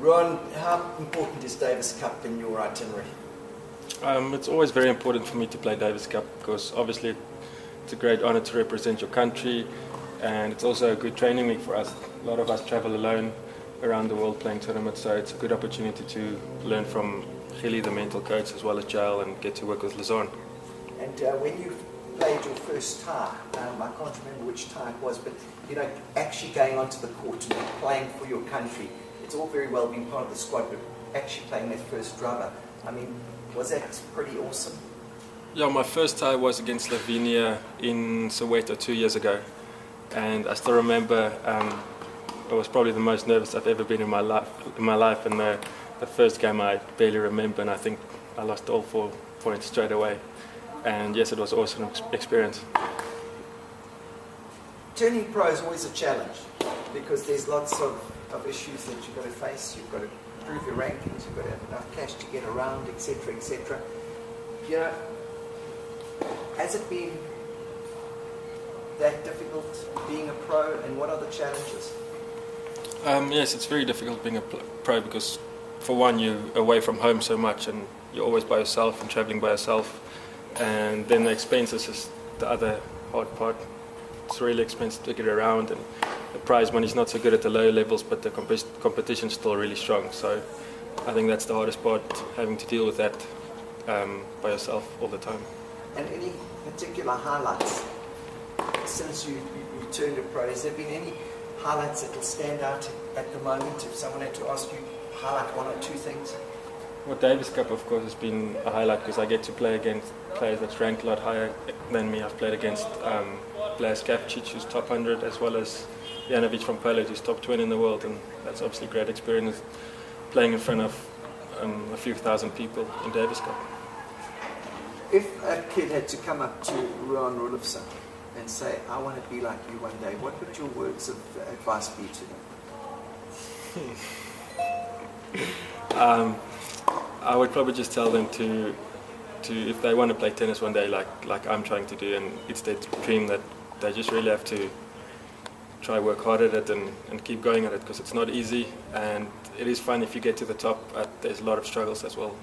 Ruan, how important is Davis Cup in your itinerary? It's always very important for me to play Davis Cup because obviously it's a great honour to represent your country, and it's also a good training week for us. A lot of us travel alone around the world playing tournaments, so it's a good opportunity to learn from Gilly, the mental coach, as well as Jal, and get to work with Luzon. And when you played your first tie, I can't remember which tie it was, but you know, actually going onto the court and playing for your country, it's all very well being part of the squad, but actually playing that first rubber, I mean, was that pretty awesome? Yeah, my first tie was against Slovenia in Soweto 2 years ago, and I still remember it was probably the most nervous I've ever been in my life, and the first game I barely remember, and I think I lost all 4 points straight away. And yes, it was an awesome experience. Turning pro is always a challenge because there's lots of issues that you've got to face. You've got to improve your rankings, you've got to have enough cash to get around, etc., etc. You know, has it been that difficult being a pro, and what are the challenges? Yes, it's very difficult being a pro because, for one, you're away from home so much and you're always by yourself and traveling by yourself. And then the expenses is the other hard part. It's really expensive to get around, and the prize money is not so good at the lower levels, but the competition is still really strong. So I think that's the hardest part, having to deal with that by yourself all the time. And any particular highlights since you turned a pro? Has there been any highlights that will stand out at the moment if someone had to ask you highlight 1 or 2 things? Well, Davis Cup, of course, has been a highlight because I get to play against players that's ranked a lot higher than me. I've played against Blaž Kavčić, who's top 100, as well as Janovic from Poland, who's top 20 in the world, and that's obviously a great experience playing in front of a few thousand people in Davis Cup. If a kid had to come up to Ruan Roelofse and say, I want to be like you one day, what would your words of advice be to them? I would probably just tell them to if they want to play tennis one day like I'm trying to do, and it's their dream, that they just really have to try work hard at it and keep going at it, because it's not easy, and it is fun if you get to the top, but there's a lot of struggles as well.